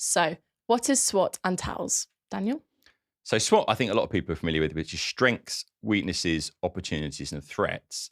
So what is SWOT and TOWS? Daniel? So SWOT, I think a lot of people are familiar with, which is strengths, weaknesses, opportunities, and threats.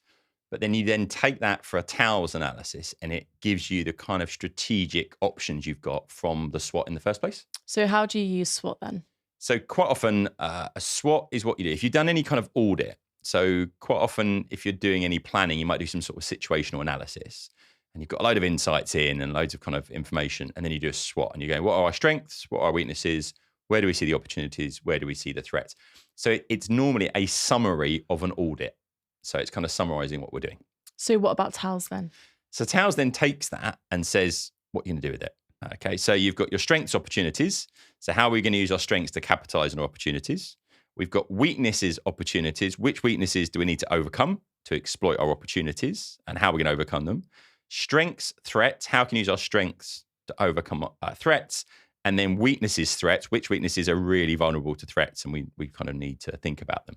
But then you then take that for a TOWS analysis and it gives you the kind of strategic options you've got from the SWOT in the first place. So how do you use SWOT then? So quite often a SWOT is what you do. If you've done any kind of audit, so quite often if you're doing any planning, you might do some sort of situational analysis and you've got a load of insights in and loads of kind of information. And then you do a SWOT and you go, what are our strengths? What are our weaknesses? Where do we see the opportunities? Where do we see the threats? So it's normally a summary of an audit. So it's kind of summarizing what we're doing. So what about TOWS then? So TOWS then takes that and says, what you're going to do with it. Okay, so you've got your strengths, opportunities. So how are we going to use our strengths to capitalize on our opportunities? We've got weaknesses, opportunities. Which weaknesses do we need to overcome to exploit our opportunities and how we're going to overcome them? Strengths, threats. How can we use our strengths to overcome threats? And then weaknesses, threats. Which weaknesses are really vulnerable to threats and we kind of need to think about them.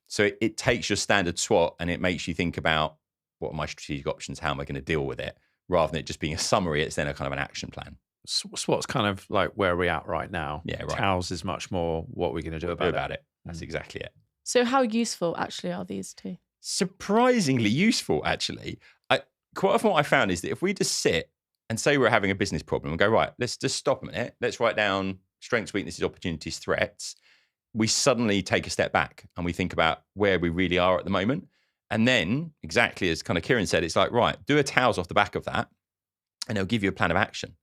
So it takes your standard SWOT and it makes you think about what are my strategic options? How am I going to deal with it? Rather than it just being a summary, it's then a kind of an action plan. SWOT's kind of like where we're at right now. Yeah, right. TOWS is much more what we're going to do about it. That's exactly it. So how useful actually are these two? Surprisingly useful, actually. Quite often what I found is that if we just sit and say we're having a business problem and go, right, let's just stop a minute. Let's write down strengths, weaknesses, opportunities, threats. We suddenly take a step back and we think about where we really are at the moment. And then, exactly as kind of Kieran said, it's like, right, do a TOWS off the back of that and they'll give you a plan of action.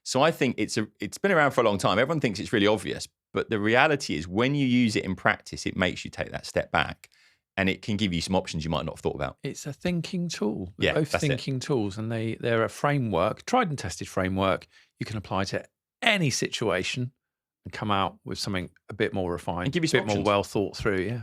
So I think it's been around for a long time. Everyone thinks it's really obvious, but the reality is when you use it in practice, it makes you take that step back and it can give you some options you might not have thought about. It's a thinking tool. Yeah, both thinking tools, and they're a framework, tried and tested framework you can apply to any situation and come out with something a bit more refined, and give you a bit more well thought through. Yeah.